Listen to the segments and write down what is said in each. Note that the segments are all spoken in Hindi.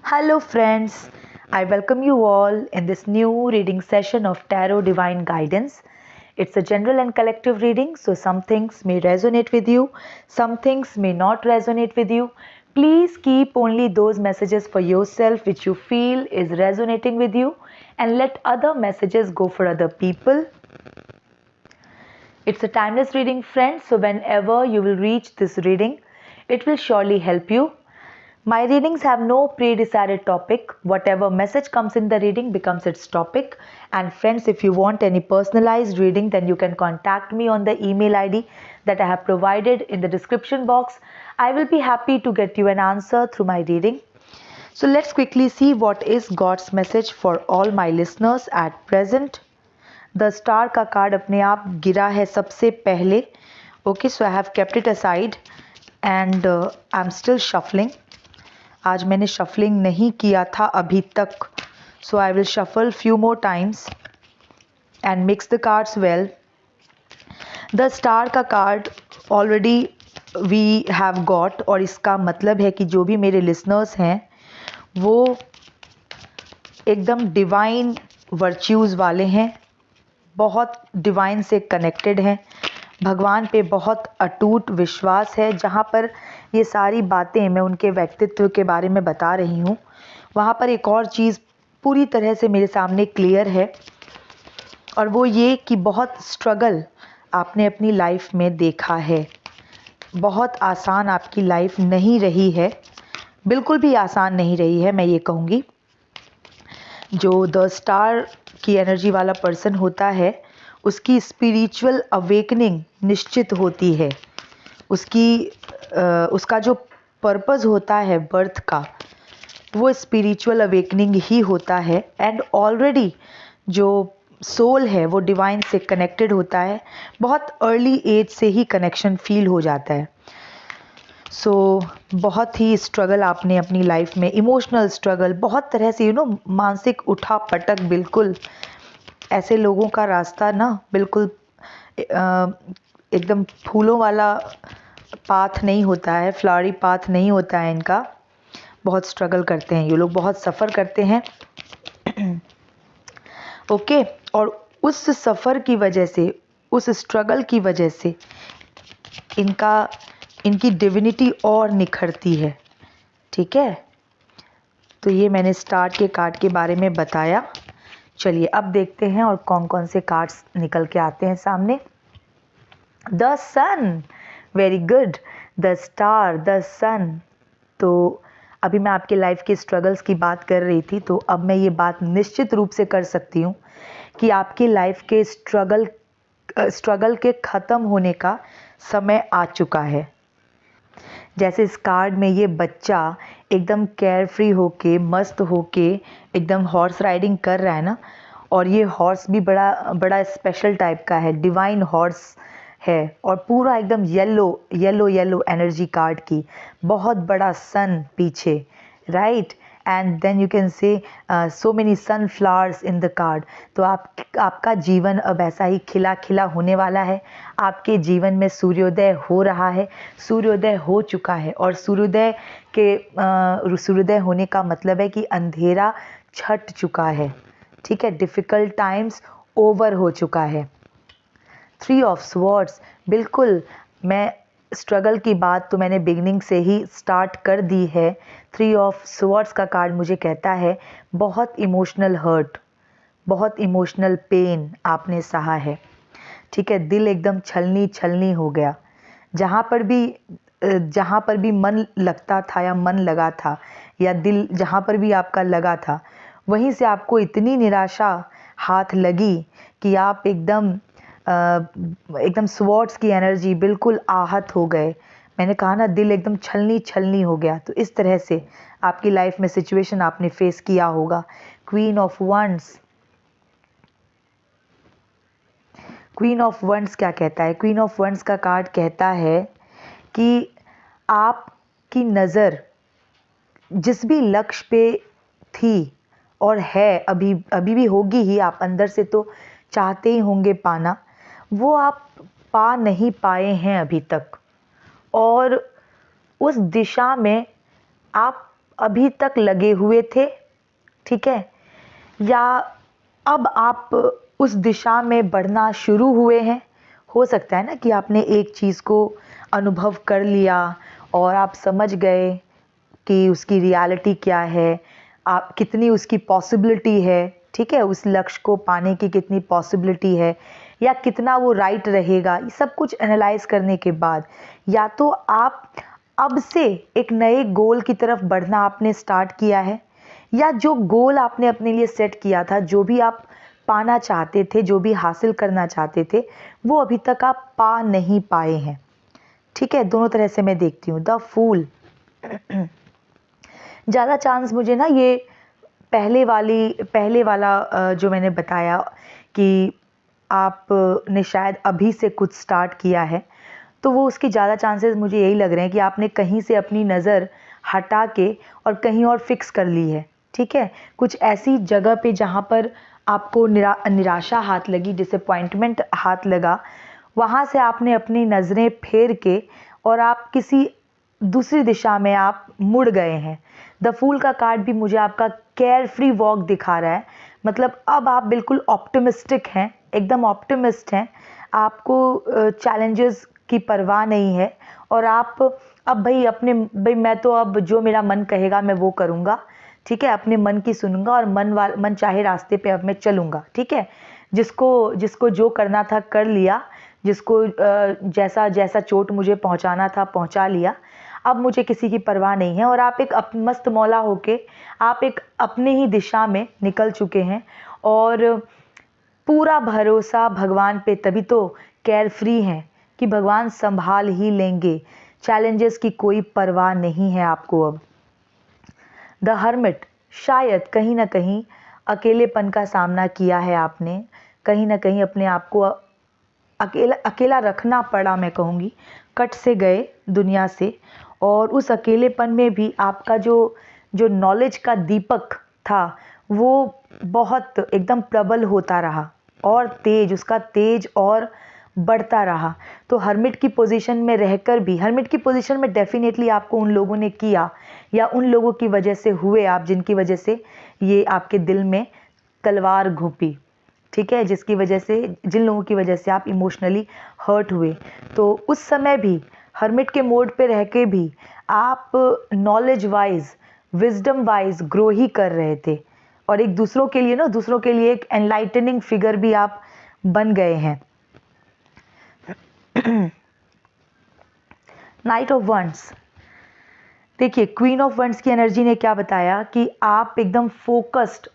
Hello, friends. I welcome you all in this new reading session of Tarot Divine Guidance. It's a general and collective reading, so some things may resonate with you, some things may not resonate with you. Please keep only those messages for yourself which you feel is resonating with you, and let other messages go for other people. It's a timeless reading, friends, so whenever you will reach this reading, it will surely help you. My readings have no pre-decided topic. Whatever message comes in the reading becomes its topic. And friends, if you want any personalized reading, then you can contact me on the email ID that I have provided in the description box. I will be happy to get you an answer through my reading. So let's quickly see what is God's message for all my listeners at present. The star का कार्ड अपने आप गिरा है सबसे पहले. Okay, so I have kept it aside and I'm still shuffling. आज मैंने शफलिंग नहीं किया था अभी तक, so I will shuffle few more times and mix the cards well. The star का card already we have got, और इसका मतलब है कि जो भी मेरे लिसनर्स हैं वो एकदम डिवाइन वर्च्यूज़ वाले हैं, बहुत डिवाइन से कनेक्टेड हैं, भगवान पे बहुत अटूट विश्वास है. जहाँ पर ये सारी बातें मैं उनके व्यक्तित्व के बारे में बता रही हूँ, वहाँ पर एक और चीज़ पूरी तरह से मेरे सामने क्लियर है, और वो ये कि बहुत स्ट्रगल आपने अपनी लाइफ में देखा है. बहुत आसान आपकी लाइफ नहीं रही है, बिल्कुल भी आसान नहीं रही है. मैं ये कहूँगी, जो द स्टार की एनर्जी वाला पर्सन होता है उसकी स्पिरिचुअल अवेकनिंग निश्चित होती है. उसका जो पर्पस होता है बर्थ का, वो स्पिरिचुअल अवेकनिंग ही होता है. एंड ऑलरेडी जो सोल है वो डिवाइन से कनेक्टेड होता है. बहुत अर्ली एज से ही कनेक्शन फील हो जाता है. सो बहुत ही स्ट्रगल आपने अपनी लाइफ में, इमोशनल स्ट्रगल, बहुत तरह से मानसिक उठा पटक. बिल्कुल ऐसे लोगों का रास्ता ना बिल्कुल एकदम फूलों वाला पाथ नहीं होता है, फ्लावरी पाथ नहीं होता है इनका. बहुत स्ट्रगल करते हैं ये लोग, बहुत सफ़र करते हैं. ओके, और उस सफ़र की वजह से, उस स्ट्रगल की वजह से इनकी डिविनिटी और निखरती है. ठीक है, तो ये मैंने स्टार्ट के कार्ड के बारे में बताया. चलिए अब देखते हैं और कौन कौन से कार्ड्स निकल के आते हैं सामने. The sun, very good. The star, the sun. तो अभी मैं आपके लाइफ के स्ट्रगल्स की बात कर रही थी, तो अब मैं ये बात निश्चित रूप से कर सकती हूँ कि आपकी लाइफ के स्ट्रगल के ख़त्म होने का समय आ चुका है. जैसे इस कार्ड में ये बच्चा एकदम केयर फ्री होके, मस्त होके एकदम हॉर्स राइडिंग कर रहा है ना, और ये हॉर्स भी बड़ा बड़ा स्पेशल टाइप का है, डिवाइन हॉर्स है, और पूरा एकदम yellow yellow yellow energy card की. बहुत बड़ा सन पीछे, right. And then you can see so many sunflowers in the card. तो आपका जीवन अब ऐसा ही खिला खिला होने वाला है. आपके जीवन में सूर्योदय हो रहा है, सूर्योदय हो चुका है, और सूर्योदय होने का मतलब है कि अंधेरा छट चुका है. ठीक है, डिफ़िकल्ट टाइम्स ओवर हो चुका है. 3 ऑफ स्वॉर्ड्स, बिल्कुल मैं स्ट्रगल की बात तो मैंने बिगनिंग से ही स्टार्ट कर दी है. 3 ऑफ स्वॉर्ड्स का कार्ड मुझे कहता है बहुत इमोशनल हर्ट, बहुत इमोशनल पेन आपने सहा है. ठीक है, दिल एकदम छलनी छलनी हो गया. जहाँ पर भी मन लगता था या मन लगा था, या दिल जहाँ पर भी आपका लगा था, वहीं से आपको इतनी निराशा हाथ लगी कि आप एकदम स्वॉर्ड्स की एनर्जी, बिल्कुल आहत हो गए. मैंने कहा ना, दिल एकदम छलनी छलनी हो गया. तो इस तरह से आपकी लाइफ में सिचुएशन आपने फेस किया होगा. Queen of wands, queen of wands क्या कहता है? क्वीन ऑफ वंड्स का कार्ड कहता है कि आपकी नज़र जिस भी लक्ष्य पे थी और है, अभी भी होगी ही, आप अंदर से तो चाहते ही होंगे पाना, वो आप पा नहीं पाए हैं अभी तक. और उस दिशा में आप अभी तक लगे हुए थे, ठीक है, या अब आप उस दिशा में बढ़ना शुरू हुए हैं। हो सकता है ना कि आपने एक चीज़ को अनुभव कर लिया और आप समझ गए कि उसकी रियलिटी क्या है, आप कितनी उसकी पॉसिबिलिटी है, ठीक है, उस लक्ष्य को पाने की कितनी पॉसिबिलिटी है या कितना वो राइट रहेगा। ये सब कुछ एनालाइज करने के बाद या तो आप अब से एक नए गोल की तरफ बढ़ना आपने स्टार्ट किया है, या जो गोल आपने अपने लिए सेट किया था, जो भी आप पाना चाहते थे, जो भी हासिल करना चाहते थे, वो अभी तक आप पा नहीं पाए हैं। ठीक है, दोनों तरह से मैं देखती हूँ। द फूल, ज़्यादा चांस मुझे ना ये पहले वाला जो मैंने बताया कि आपने शायद अभी से कुछ स्टार्ट किया है, तो वो उसकी ज़्यादा चांसेस मुझे यही लग रहे हैं कि आपने कहीं से अपनी नज़र हटा के और कहीं और फिक्स कर ली है। ठीक है, कुछ ऐसी जगह पे जहाँ पर आपको निराशा हाथ लगी, डिसअपॉइंटमेंट हाथ लगा, वहाँ से आपने अपनी नज़रें फेर के और आप किसी दूसरी दिशा में आप मुड़ गए हैं। द फूल का कार्ड भी मुझे आपका केयर फ्री वॉक दिखा रहा है, मतलब अब आप बिल्कुल ऑप्टिमिस्टिक हैं, एकदम ऑप्टिमिस्ट हैं, आपको चैलेंजेस की परवाह नहीं है और आप अब भाई मैं तो अब जो मेरा मन कहेगा मैं वो करूँगा, ठीक है, अपने मन की सुनूंगा और मन चाहे रास्ते पे अब मैं चलूँगा। ठीक है, जिसको जो करना था कर लिया, जिसको जैसा जैसा चोट मुझे पहुंचाना था पहुंचा लिया, अब मुझे किसी की परवाह नहीं है और आप एक मस्त मौला होके आप एक अपने ही दिशा में निकल चुके हैं और पूरा भरोसा भगवान पे, तभी तो केयर फ्री हैं कि भगवान संभाल ही लेंगे। चैलेंजेस की कोई परवाह नहीं है आपको अब। द हर्मिट, शायद कहीं ना कहीं अकेलेपन का सामना किया है आपने, कहीं ना कहीं अपने आप को अकेला रखना पड़ा, मैं कहूँगी, कट से गए दुनिया से और उस अकेलेपन में भी आपका जो नॉलेज का दीपक था वो बहुत एकदम प्रबल होता रहा और उसका तेज और बढ़ता रहा। तो हर्मिट की पोजीशन में रहकर भी, हर्मिट की पोजीशन में डेफिनेटली आपको उन लोगों ने किया या उन लोगों की वजह से हुए आप, जिनकी वजह से ये आपके दिल में तलवार घुपी, ठीक है, जिन लोगों की वजह से आप इमोशनली हर्ट हुए। तो उस समय भी हर्मिट के मोड पे रह के भी आप knowledge wise, wisdom wise grow ही कर रहे थे और एक दूसरों के लिए एक एनलाइटनिंग फिगर भी आप बन गए हैं। नाइट ऑफ वंड्स, देखिए क्वीन ऑफ वंड्स की एनर्जी ने क्या बताया कि आप एकदम फोकस्ड,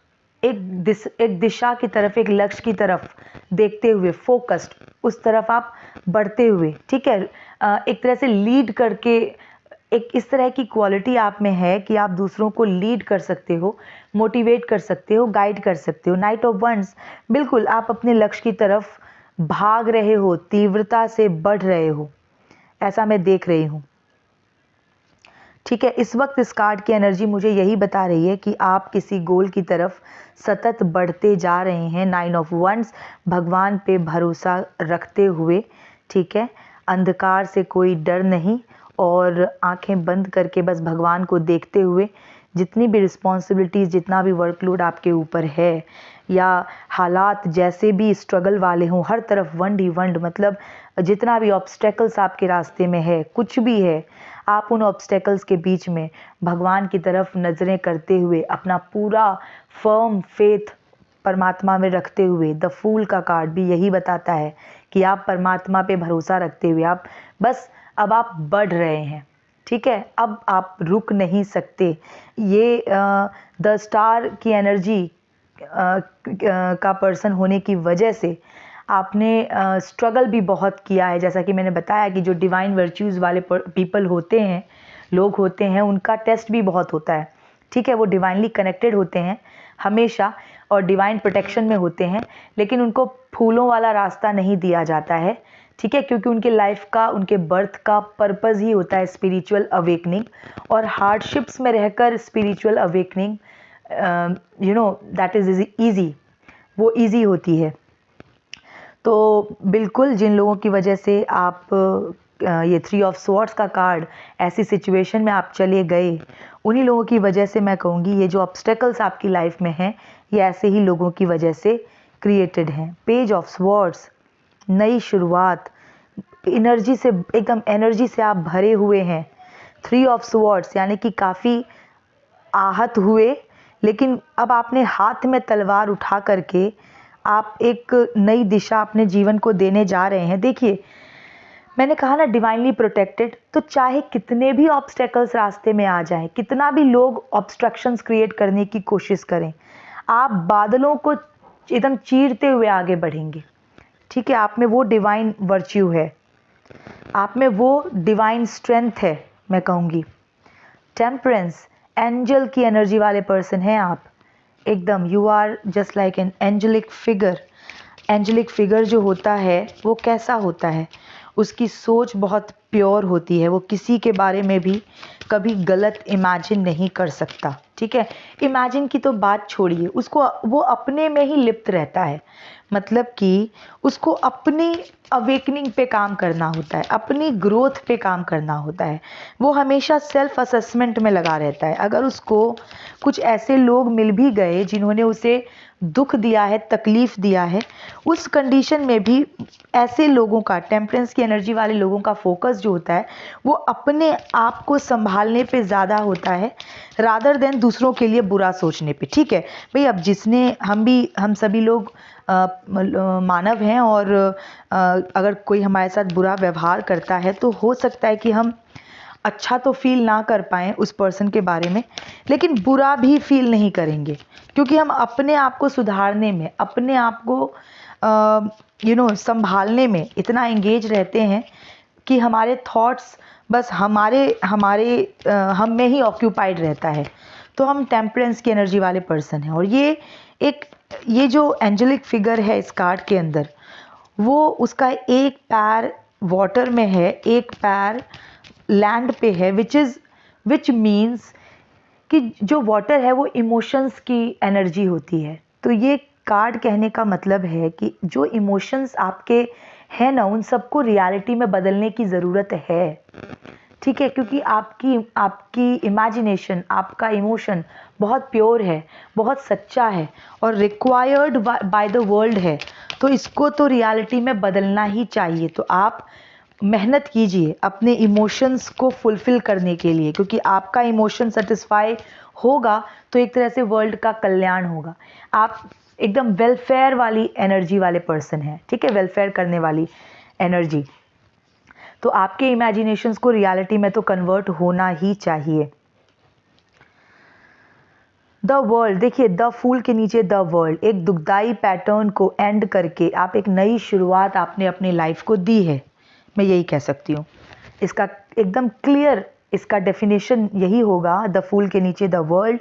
एक दिशा की तरफ, एक लक्ष्य की तरफ देखते हुए, फोकस्ड उस तरफ आप बढ़ते हुए, ठीक है, एक तरह से लीड करके, एक इस तरह की क्वालिटी आप में है कि आप दूसरों को लीड कर सकते हो, मोटिवेट कर सकते हो, गाइड कर सकते हो। नाइट ऑफ वंड्स, बिल्कुल आप अपने लक्ष्य की तरफ भाग रहे हो, तीव्रता से बढ़ रहे हो, ऐसा मैं देख रही हूँ। ठीक है, इस वक्त इस कार्ड की एनर्जी मुझे यही बता रही है कि आप किसी गोल की तरफ सतत बढ़ते जा रहे हैं। नाइन ऑफ वंड्स, भगवान पे भरोसा रखते हुए, ठीक है, अंधकार से कोई डर नहीं और आंखें बंद करके बस भगवान को देखते हुए, जितनी भी रिस्पॉन्सिबिलिटीज़, जितना भी वर्कलोड आपके ऊपर है या हालात जैसे भी स्ट्रगल वाले हों, हर तरफ वंड ही वंड, मतलब जितना भी ऑब्स्टेकल्स आपके रास्ते में है, कुछ भी है, आप उन ऑब्स्टेकल्स के बीच में भगवान की तरफ नज़रें करते हुए अपना पूरा फर्म फेथ परमात्मा में रखते हुए, द फूल का कार्ड भी यही बताता है कि आप परमात्मा पे भरोसा रखते हुए आप बस अब आप बढ़ रहे हैं। ठीक है, अब आप रुक नहीं सकते। ये द स्टार की एनर्जी का पर्सन होने की वजह से आपने स्ट्रगल भी बहुत किया है। जैसा कि मैंने बताया कि जो डिवाइन वर्च्यूज़ वाले पीपल होते हैं, लोग होते हैं, उनका टेस्ट भी बहुत होता है। ठीक है, वो डिवाइनली कनेक्टेड होते हैं हमेशा और डिवाइन प्रोटेक्शन में होते हैं, लेकिन उनको फूलों वाला रास्ता नहीं दिया जाता है। ठीक है, क्योंकि उनके लाइफ का, उनके बर्थ का पर्पज़ ही होता है स्पिरिचुअल अवेकनिंग, और हार्डशिप्स में रहकर spiritual awakening that is easy, वो ईजी होती है। तो बिल्कुल जिन लोगों की वजह से आप ये 3 ऑफ स्वॉर्ड्स का कार्ड, ऐसी सिचुएशन में आप चले गए उन्हीं लोगों की वजह से मैं कहूँगी ये जो ऑब्स्टेकल्स आपकी लाइफ में हैं ये ऐसे ही लोगों की वजह से क्रिएटेड हैं। पेज ऑफ स्वॉर्ड्स, नई शुरुआत, एनर्जी से, एकदम एनर्जी से आप भरे हुए हैं। थ्री ऑफ स्वॉर्ड्स यानी कि काफ़ी आहत हुए, लेकिन अब आपने हाथ में तलवार उठा करके आप एक नई दिशा अपने जीवन को देने जा रहे हैं। देखिए मैंने कहा ना डिवाइनली प्रोटेक्टेड, तो चाहे कितने भी ऑब्स्टेकल्स रास्ते में आ जाएं, कितना भी लोग ऑब्स्ट्रक्शंस क्रिएट करने की कोशिश करें, आप बादलों को एकदम चीरते हुए आगे बढ़ेंगे। ठीक है, आप में वो डिवाइन वर्च्यू है, आप में वो डिवाइन स्ट्रेंथ है। मैं कहूँगी टेम्परेंस, एंजल की एनर्जी वाले पर्सन हैं आप एकदम। You are just like an angelic figure. Angelic figure जो होता है वो कैसा होता है, उसकी सोच बहुत प्योर होती है, वो किसी के बारे में भी कभी गलत इमेजिन नहीं कर सकता। ठीक है, इमेजिन की तो बात छोड़िए, उसको वो अपने में ही लिप्त रहता है। मतलब कि उसको अपनी अवेकनिंग पे काम करना होता है, अपनी ग्रोथ पे काम करना होता है। वो हमेशा सेल्फ असेसमेंट में लगा रहता है। अगर उसको कुछ ऐसे लोग मिल भी गए जिन्होंने उसे दुख दिया है, तकलीफ दिया है, उस कंडीशन में भी ऐसे लोगों का, टेम्परेंस की एनर्जी वाले लोगों का फोकस जो होता है वो अपने आप को संभालने पे ज़्यादा होता है रादर देन दूसरों के लिए बुरा सोचने पे। ठीक है भाई, अब जिसने हम सभी लोग मानव हैं, और अगर कोई हमारे साथ बुरा व्यवहार करता है तो हो सकता है कि हम अच्छा तो फील ना कर पाएँ उस पर्सन के बारे में, लेकिन बुरा भी फील नहीं करेंगे, क्योंकि हम अपने आप को सुधारने में, अपने आप को संभालने में इतना एंगेज रहते हैं कि हमारे थॉट्स बस हम में ही ऑक्यूपाइड रहता है। तो हम टेम्परेंस की एनर्जी वाले पर्सन हैं, और ये जो एंजेलिक फिगर है इस कार्ड के अंदर, वो उसका एक पैर वाटर में है, एक पैर लैंड पे है, विच मीन्स कि जो वाटर है वो इमोशंस की एनर्जी होती है। तो ये कार्ड कहने का मतलब है कि जो इमोशंस आपके हैं ना, उन सबको रियलिटी में बदलने की ज़रूरत है। ठीक है, क्योंकि आपकी इमेजिनेशन, आपका इमोशन बहुत प्योर है, बहुत सच्चा है और रिक्वायर्ड बाय द वर्ल्ड है। तो इसको तो रियलिटी में बदलना ही चाहिए। तो आप मेहनत कीजिए अपने इमोशंस को फुलफिल करने के लिए, क्योंकि आपका इमोशन सेटिस्फाई होगा तो एक तरह से वर्ल्ड का कल्याण होगा। आप एकदम वेलफेयर वाली एनर्जी वाले पर्सन हैं। ठीक है, वेलफेयर करने वाली एनर्जी। तो आपके इमेजिनेशंस को रियलिटी में तो कन्वर्ट होना ही चाहिए। द वर्ल्ड, देखिए द फूल के नीचे द वर्ल्ड, एक दुखदाई पैटर्न को एंड करके आप एक नई शुरुआत आपने अपनी लाइफ को दी है, मैं यही कह सकती हूँ। इसका एकदम क्लियर इसका डेफिनेशन यही होगा, द फूल के नीचे द वर्ल्ड,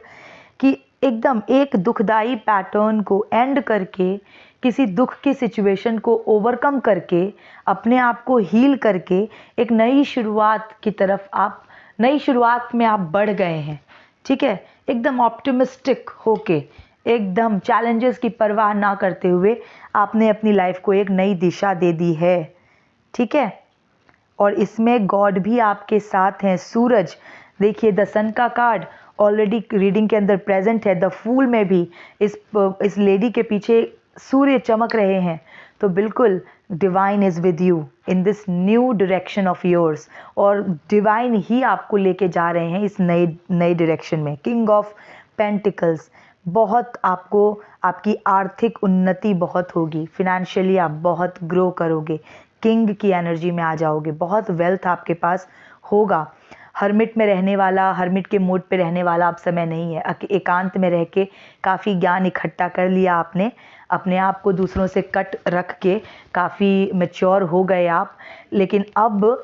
कि एकदम एक दुखदाई पैटर्न को एंड करके, किसी दुख की सिचुएशन को ओवरकम करके, अपने आप को हील करके एक नई शुरुआत की तरफ आप, नई शुरुआत में आप बढ़ गए हैं। ठीक है, एकदम ऑप्टिमिस्टिक होके, एकदम चैलेंजेस की परवाह ना करते हुए आपने अपनी लाइफ को एक नई दिशा दे दी है। ठीक है, और इसमें गॉड भी आपके साथ हैं। सूरज, देखिए द सन का कार्ड ऑलरेडी रीडिंग के अंदर प्रेजेंट है। द फूल में भी इस लेडी के पीछे सूर्य चमक रहे हैं। तो बिल्कुल divine is with you in this new direction of yours, और डिवाइन ही आपको लेके जा रहे हैं इस नई डायरेक्शन में। किंग ऑफ पेंटिकल्स, बहुत आपको, आपकी आर्थिक उन्नति बहुत होगी, फिनेंशियली आप बहुत ग्रो करोगे, किंग की एनर्जी में आ जाओगे, बहुत वेल्थ आपके पास होगा। हर्मिट में रहने वाला, हर्मिट के मोड पे रहने वाला अब समय नहीं है। एकांत में रह के काफ़ी ज्ञान इकट्ठा कर लिया आपने, अपने आप को दूसरों से कट रख के काफ़ी मैच्योर हो गए आप। लेकिन अब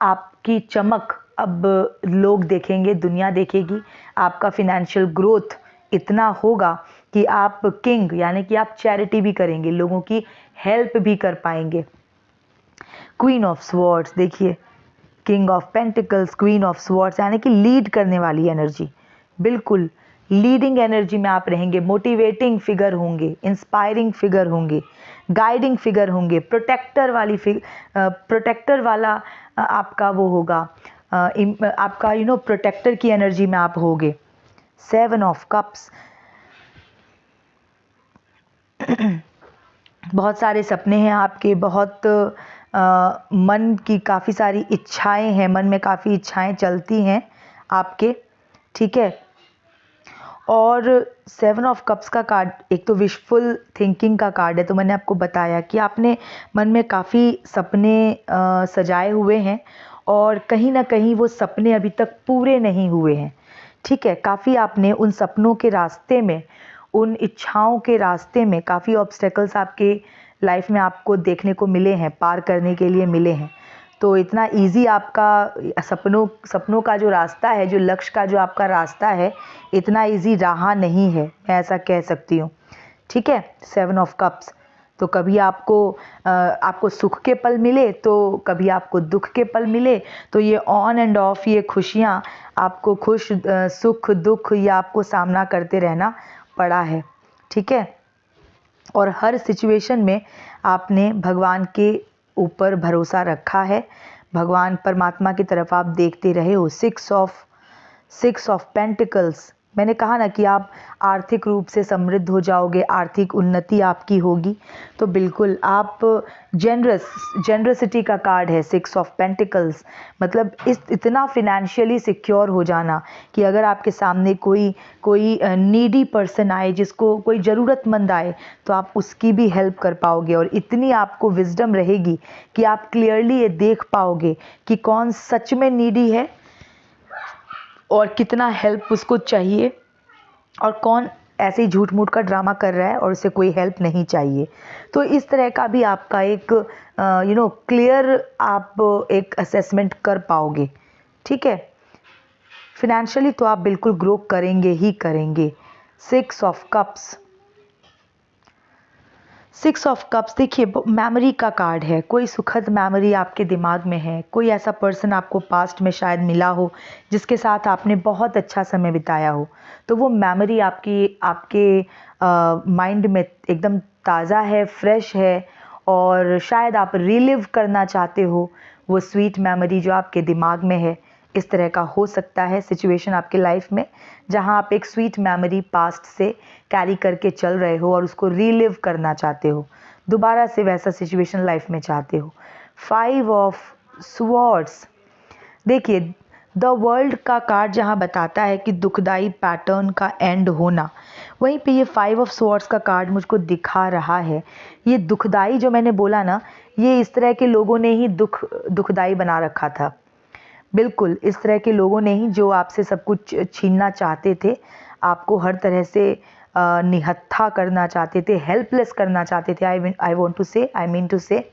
आपकी चमक अब लोग देखेंगे, दुनिया देखेगी। आपका फिनेंशियल ग्रोथ इतना होगा कि आप किंग यानी कि आप चैरिटी भी करेंगे, लोगों की हेल्प भी कर पाएंगे। क्वीन ऑफ स्वॉर्ड्स, देखिए king of pentacles, queen of swords, यानी कि लीड करने वाली एनर्जी, बिल्कुल लीडिंग एनर्जी में आप रहेंगे। मोटिवेटिंग फिगर होंगे, इंस्पायरिंग फिगर होंगे, गाइडिंग फिगर होंगे, प्रोटेक्टर वाला आपका वो होगा, आपका प्रोटेक्टर की एनर्जी में आप होगे। 7 ऑफ कप्स, बहुत सारे सपने हैं आपके, बहुत मन की काफ़ी सारी इच्छाएं हैं, मन में काफ़ी इच्छाएं चलती हैं आपके, ठीक है। और 7 ऑफ कप्स का कार्ड एक तो विशफुल थिंकिंग का कार्ड है। तो मैंने आपको बताया कि आपने मन में काफ़ी सपने सजाए हुए हैं और कहीं ना कहीं वो सपने अभी तक पूरे नहीं हुए हैं, ठीक है। काफ़ी आपने उन सपनों के रास्ते में, उन इच्छाओं के रास्ते में काफ़ी ऑब्स्टेकल्स आपके लाइफ में आपको देखने को मिले हैं, पार करने के लिए मिले हैं। तो इतना इजी आपका सपनों का जो रास्ता है, जो लक्ष्य का जो आपका रास्ता है, इतना इजी रहा नहीं है, मैं ऐसा कह सकती हूँ, ठीक है। 7 ऑफ कप्स, तो कभी आपको सुख के पल मिले, तो कभी आपको दुख के पल मिले। तो ये ऑन एंड ऑफ, ये खुशियाँ आपको सुख दुख या आपको सामना करते रहना पड़ा है, ठीक है। और हर सिचुएशन में आपने भगवान के ऊपर भरोसा रखा है, भगवान परमात्मा की तरफ आप देखते रहे हो। 6 ऑफ पेंटिकल्स, मैंने कहा ना कि आप आर्थिक रूप से समृद्ध हो जाओगे, आर्थिक उन्नति आपकी होगी। तो बिल्कुल आप जेनरसिटी का कार्ड है 6 ऑफ पेंटिकल्स, मतलब इतना फिनेंशियली सिक्योर हो जाना कि अगर आपके सामने कोई नीडी पर्सन आए, जिसको कोई ज़रूरतमंद आए, तो आप उसकी भी हेल्प कर पाओगे। और इतनी आपको विजडम रहेगी कि आप क्लियरली ये देख पाओगे कि कौन सच में नीडी है और कितना हेल्प उसको चाहिए, और कौन ऐसे ही झूठ मूठ का ड्रामा कर रहा है और उसे कोई हेल्प नहीं चाहिए। तो इस तरह का भी आपका एक क्लियर आप एक असेसमेंट कर पाओगे, ठीक है। फिनेंशियली तो आप बिल्कुल ग्रो करेंगे ही करेंगे। 6 ऑफ कप्स, 6 ऑफ कप्स देखिए मेमोरी का कार्ड है। कोई सुखद मेमोरी आपके दिमाग में है, कोई ऐसा पर्सन आपको पास्ट में शायद मिला हो जिसके साथ आपने बहुत अच्छा समय बिताया हो, तो वो मेमोरी आपके माइंड में एकदम ताज़ा है, फ्रेश है, और शायद आप रिलिव करना चाहते हो वो स्वीट मेमोरी जो आपके दिमाग में है। इस तरह का हो सकता है सिचुएशन आपके लाइफ में, जहां आप एक स्वीट मेमोरी पास्ट से कैरी करके चल रहे हो और उसको रीलिव करना चाहते हो, दोबारा से वैसा सिचुएशन लाइफ में चाहते हो। 5 ऑफ स्वॉर्ड्स, देखिए द वर्ल्ड का कार्ड जहां बताता है कि दुखदाई पैटर्न का एंड होना, वहीं पे ये 5 ऑफ स्वॉर्ड्स का कार्ड मुझको दिखा रहा है। ये दुखदाई जो मैंने बोला ना, ये इस तरह के लोगों ने ही दुखदाई बना रखा था। बिल्कुल इस तरह के लोगों ने ही, जो आपसे सब कुछ छीनना चाहते थे, आपको हर तरह से निहत्था करना चाहते थे, हेल्पलेस करना चाहते थे, आई मीन टू से,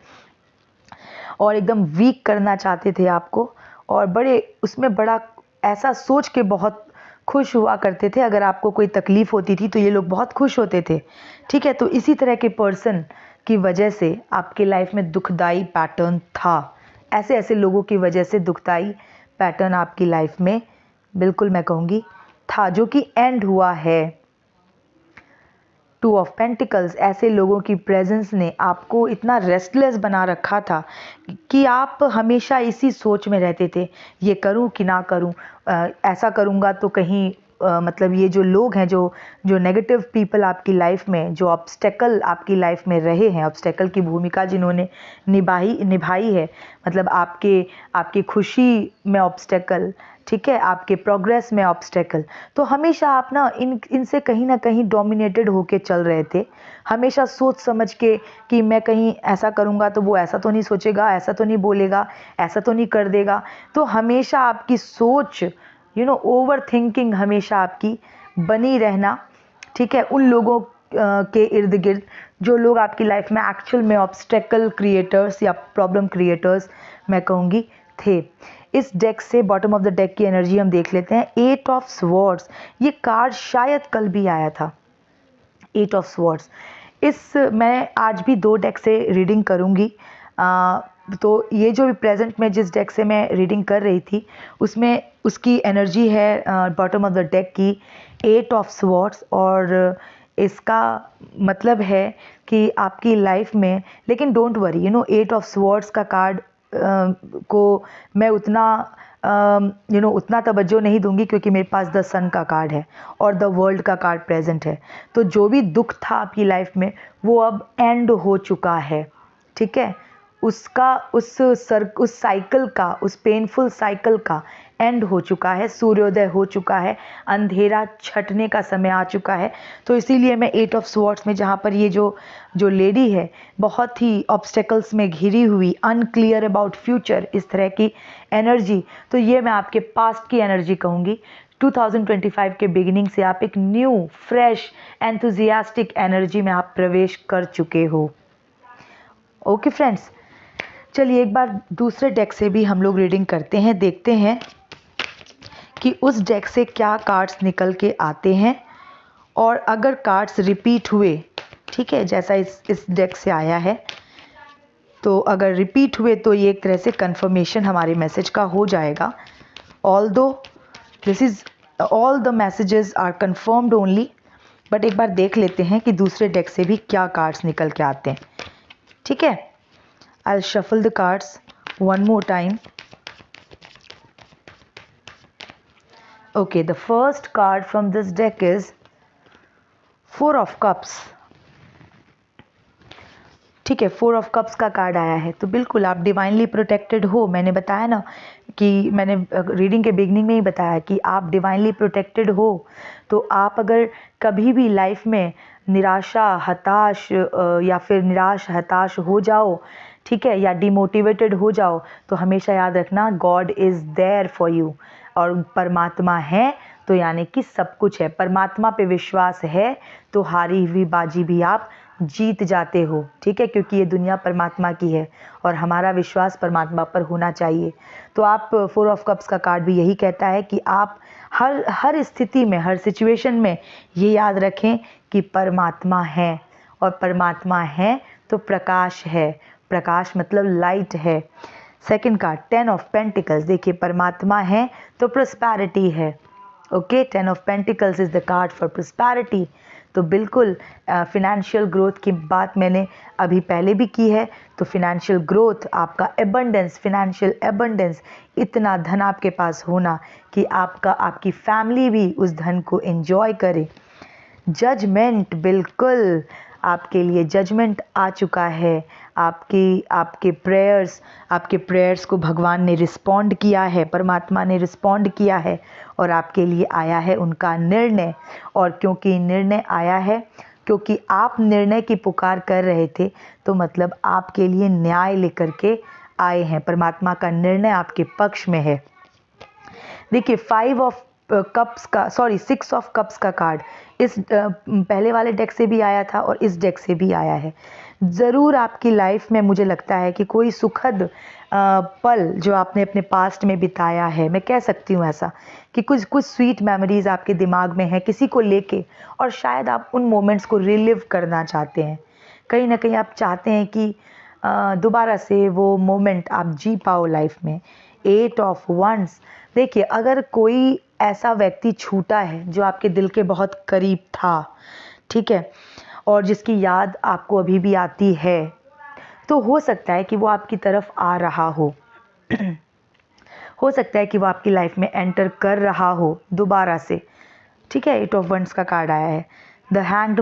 और एकदम वीक करना चाहते थे आपको। और उसमें बड़ा ऐसा सोच के बहुत खुश हुआ करते थे, अगर आपको कोई तकलीफ होती थी तो ये लोग बहुत खुश होते थे, ठीक है। तो इसी तरह के पर्सन की वजह से आपके लाइफ में दुखदाई पैटर्न था। ऐसे ऐसे लोगों की वजह से दुखदाई पैटर्न आपकी लाइफ में बिल्कुल मैं कहूँगी था, जो कि एंड हुआ है। 2 ऑफ पेंटिकल्स, ऐसे लोगों की प्रेजेंस ने आपको इतना रेस्टलेस बना रखा था कि आप हमेशा इसी सोच में रहते थे, ये करूं कि ना करूं, ऐसा करूंगा तो कहीं मतलब ये जो लोग हैं, जो नेगेटिव पीपल आपकी लाइफ में, जो ऑब्स्टेकल आपकी लाइफ में रहे हैं, ऑब्स्टेकल की भूमिका जिन्होंने निभाई है, मतलब आपकी खुशी में ऑब्स्टेकल, ठीक है, आपके प्रोग्रेस में ऑब्स्टेकल, तो हमेशा आप ना इनसे कहीं ना कहीं डोमिनेटेड होके चल रहे थे। हमेशा सोच समझ के कि मैं कहीं ऐसा करूँगा तो वो ऐसा तो नहीं सोचेगा, ऐसा तो नहीं बोलेगा, ऐसा तो नहीं कर देगा। तो हमेशा आपकी सोच ओवर थिंकिंग हमेशा आपकी बनी रहना, ठीक है, उन लोगों के इर्द गिर्द जो लोग आपकी लाइफ में एक्चुअल में ऑब्स्टेकल क्रिएटर्स या प्रॉब्लम क्रिएटर्स मैं कहूँगी थे। इस डेक से बॉटम ऑफ द डेक की एनर्जी हम देख लेते हैं। 8 ऑफ स्वॉर्ड्स, ये कार्ड शायद कल भी आया था। 8 ऑफ स्वॉर्ड्स, मैं आज भी 2 डेक से रीडिंग करूँगी। तो ये जो प्रेजेंट में जिस डेक से मैं रीडिंग कर रही थी, उसमें उसकी एनर्जी है बॉटम ऑफ द डेक की 8 ऑफ स्वॉर्ड्स, और इसका मतलब है कि आपकी लाइफ में, लेकिन डोंट वरी 8 ऑफ स्वॉर्ड्स का कार्ड को मैं उतना उतना तवज्जो नहीं दूंगी क्योंकि मेरे पास द सन का कार्ड है और द वर्ल्ड का कार्ड प्रेजेंट है। तो जो भी दुख था आपकी लाइफ में वो अब एंड हो चुका है, ठीक है। उसका उस साइकिल का, उस पेनफुल साइकिल का एंड हो चुका है, सूर्योदय हो चुका है, अंधेरा छटने का समय आ चुका है। तो इसीलिए मैं 8 ऑफ स्वॉर्ड्स में, जहाँ पर ये जो लेडी है बहुत ही ऑब्स्टेकल्स में घिरी हुई, अनक्लियर अबाउट फ्यूचर, इस तरह की एनर्जी, तो ये मैं आपके पास्ट की एनर्जी कहूँगी। 2025 के बिगिनिंग से आप एक न्यू फ्रेश एंथुजियास्टिक एनर्जी में आप प्रवेश कर चुके हो। ओके फ्रेंड्स, चलिए एक बार दूसरे डेक से भी हम लोग रीडिंग करते हैं, देखते हैं कि उस डेक से क्या कार्ड्स निकल के आते हैं। और अगर कार्ड्स रिपीट हुए, ठीक है, जैसा इस डेक से आया है, तो अगर रिपीट हुए तो ये एक तरह से कंफर्मेशन हमारे मैसेज का हो जाएगा। Although this is all the messages are confirmed only, but एक बार देख लेते हैं कि दूसरे डेक से भी क्या कार्ड्स निकल के आते हैं, ठीक है। I'll shuffle the cards one more time. Okay, the first card from this deck is Four of Cups. ठीक है, 4 ऑफ कप्स का कार्ड आया है, तो बिल्कुल आप डिवाइनली प्रोटेक्टेड हो। मैंने बताया ना कि मैंने रीडिंग के बिगनिंग में ही बताया कि आप डिवाइनली प्रोटेक्टेड हो। तो आप अगर कभी भी लाइफ में निराशा, हताश या फिर निराश हताश हो जाओ, ठीक है, या डिमोटिवेटेड हो जाओ, तो हमेशा याद रखना God is there for you. और परमात्मा है तो यानी कि सब कुछ है। परमात्मा पे विश्वास है तो हारी हुई बाजी भी आप जीत जाते हो, ठीक है, क्योंकि ये दुनिया परमात्मा की है और हमारा विश्वास परमात्मा पर होना चाहिए। तो आप 4 ऑफ कप्स का कार्ड भी यही कहता है कि आप हर स्थिति में, हर सिचुएशन में ये याद रखें कि परमात्मा है, और परमात्मा है तो प्रकाश है। प्रकाश मतलब लाइट है। सेकंड कार्ड 10 ऑफ पेंटिकल्स, देखिए परमात्मा है तो प्रोस्पैरिटी है। Okay, 10 of pentacles is the card for prosperity. तो बिल्कुल फिनेंशियल ग्रोथ की बात मैंने अभी पहले भी की है। तो फिनेंशियल ग्रोथ, आपका एबंडेंस, फिनेंशियल एबंडेंस, इतना धन आपके पास होना कि आपकी फैमिली भी उस धन को एंजॉय करे। जजमेंट, बिल्कुल आपके लिए जजमेंट आ चुका है। आपके प्रेयर्स को भगवान ने रिस्पॉन्ड किया है, परमात्मा ने रिस्पॉन्ड किया है, और आपके लिए आया है उनका निर्णय। और क्योंकि निर्णय आया है, क्योंकि आप निर्णय की पुकार कर रहे थे, तो मतलब आपके लिए न्याय लेकर के आए हैं। परमात्मा का निर्णय आपके पक्ष में है। देखिए 6 ऑफ कप्स का कार्ड इस पहले वाले डेक से भी आया था और इस डेक से भी आया है। ज़रूर आपकी लाइफ में मुझे लगता है कि कोई सुखद पल जो आपने अपने पास्ट में बिताया है, मैं कह सकती हूँ ऐसा कि कुछ स्वीट मेमोरीज आपके दिमाग में है किसी को लेके, और शायद आप उन मोमेंट्स को रिलिव करना चाहते हैं। कहीं ना कहीं आप चाहते हैं कि दोबारा से वो मोमेंट आप जी पाओ लाइफ में। 8 ऑफ वंस, देखिए अगर कोई ऐसा व्यक्ति छूटा है जो आपके दिल के बहुत करीब था, ठीक है, और जिसकी याद आपको अभी भी आती है, तो हो सकता है कि वो आपकी तरफ आ रहा हो हो सकता है कि वो आपकी लाइफ में एंटर कर रहा हो दोबारा से, ठीक है। 8 ऑफ वंस का कार्ड आया है। द हैंग्ड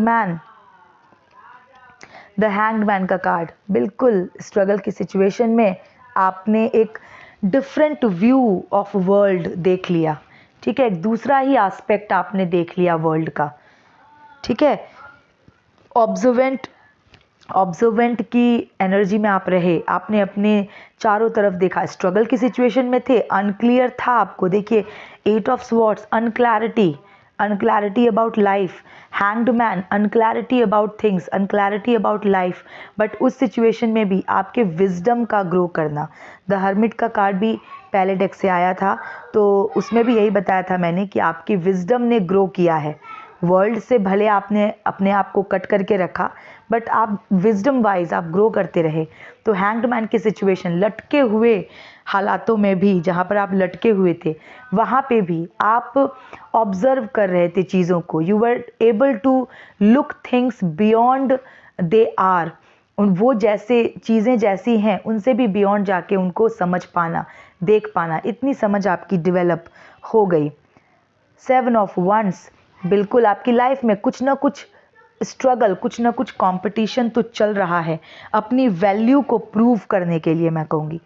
मैन का कार्ड, बिल्कुल स्ट्रगल की सिचुएशन में आपने एक डिफरेंट व्यू ऑफ वर्ल्ड देख लिया, ठीक है, एक दूसरा ही एस्पेक्ट आपने देख लिया वर्ल्ड का, ठीक है। ऑब्जर्वेंट की एनर्जी में आप रहे, आपने अपने चारों तरफ देखा। स्ट्रगल की सिचुएशन में थे, अनक्लियर था आपको, देखिए 8 of swords, unclarity about life. Hanged man, unclarity about things, unclarity about life, but उस सिचुएशन में भी आपके विजडम का ग्रो करना। द हर्मिट का कार्ड भी पहले डेक से आया था, तो उसमें भी यही बताया था मैंने कि आपकी विजडम ने ग्रो किया है। वर्ल्ड से भले आपने अपने आप को कट करके रखा, बट आप विजडम वाइज आप ग्रो करते रहे। तो हैंग्ड मैन की सिचुएशन, लटके हुए हालातों में भी, जहाँ पर आप लटके हुए थे वहाँ पे भी आप ऑब्जर्व कर रहे थे चीज़ों को। You were able to look things beyond they are, वो जैसे चीज़ें जैसी हैं उनसे भी बियॉन्ड जाके उनको समझ पाना, देख पाना, इतनी समझ आपकी डेवलप हो गई। 7 ऑफ वंस, बिल्कुल आपकी लाइफ में कुछ ना कुछ स्ट्रगल, कुछ ना कुछ कंपटीशन तो चल रहा है अपनी वैल्यू को प्रूव करने के लिए। मैं कहूँगी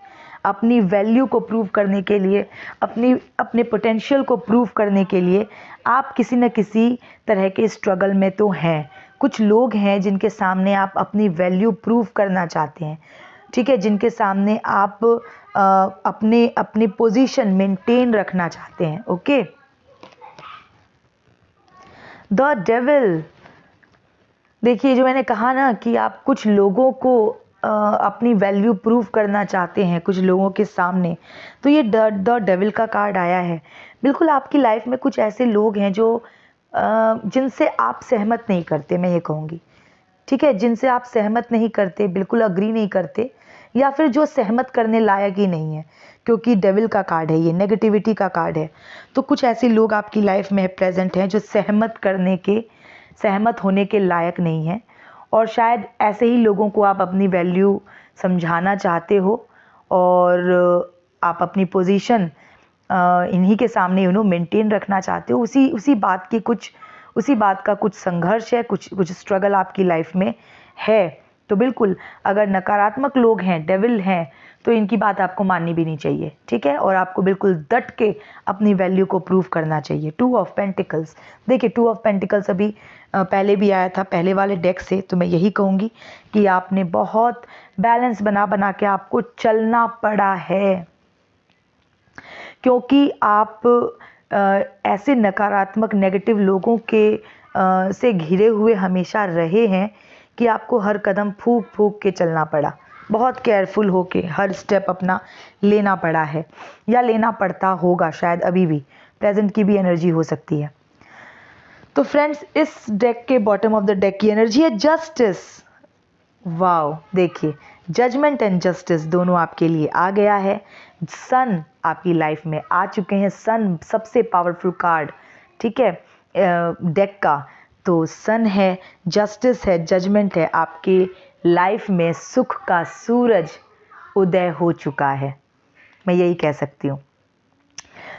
अपनी वैल्यू को प्रूव करने के लिए, अपने पोटेंशियल को प्रूव करने के लिए आप किसी न किसी तरह के स्ट्रगल में तो हैं। कुछ लोग हैं जिनके सामने आप अपनी वैल्यू प्रूव करना चाहते हैं, ठीक है, जिनके सामने आप अपनी पोजीशन मेंटेन रखना चाहते हैं। ओके, द डेविल, देखिए जो मैंने कहा ना कि आप कुछ लोगों को अपनी वैल्यू प्रूव करना चाहते हैं कुछ लोगों के सामने, तो ये द डेविल का कार्ड आया है। बिल्कुल आपकी लाइफ में कुछ ऐसे लोग हैं जो जिनसे आप सहमत नहीं करते, मैं ये कहूँगी, ठीक है, जिनसे आप सहमत नहीं करते, बिल्कुल अग्री नहीं करते, या फिर जो सहमत करने लायक ही नहीं है, क्योंकि डेविल का कार्ड है, ये नेगेटिविटी का कार्ड है। तो कुछ ऐसे लोग आपकी लाइफ में प्रेजेंट हैं जो सहमत होने के लायक नहीं है, और शायद ऐसे ही लोगों को आप अपनी वैल्यू समझाना चाहते हो और आप अपनी पोजीशन इन्हीं के सामने मेंटेन रखना चाहते हो। उसी बात का कुछ संघर्ष है, कुछ स्ट्रगल आपकी लाइफ में है। तो बिल्कुल अगर नकारात्मक लोग हैं, डेविल हैं, तो इनकी बात आपको माननी भी नहीं चाहिए, ठीक है, और आपको बिल्कुल डट के अपनी वैल्यू को प्रूव करना चाहिए। 2 ऑफ पेंटिकल्स, देखिए 2 ऑफ पेंटिकल्स अभी पहले भी आया था पहले वाले डेक से, तो मैं यही कहूँगी कि आपने बहुत बैलेंस बना के आपको चलना पड़ा है, क्योंकि आप ऐसे नकारात्मक नेगेटिव लोगों के से घिरे हुए हमेशा रहे हैं कि आपको हर कदम फूंक के चलना पड़ा, बहुत केयरफुल होके हर स्टेप अपना लेना पड़ा है, या लेना पड़ता होगा शायद, अभी भी प्रेजेंट की भी एनर्जी हो सकती है। तो फ्रेंड्स, इस डेक के बॉटम ऑफ द डेक की एनर्जी है जस्टिस। वाओ, देखिए जजमेंट एंड जस्टिस दोनों आपके लिए आ गया है। सन आपकी लाइफ में आ चुके हैं, सन सबसे पावरफुल कार्ड, ठीक है, डेक का। तो सन है, जस्टिस है, जजमेंट है, आपके लाइफ में सुख का सूरज उदय हो चुका है, मैं यही कह सकती हूँ।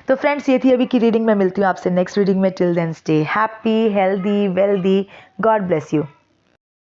तो फ्रेंड्स, ये थी अभी की रीडिंग। मैं मिलती हूँ आपसे नेक्स्ट रीडिंग में। Till then stay happy, healthy, wealthy. God bless you.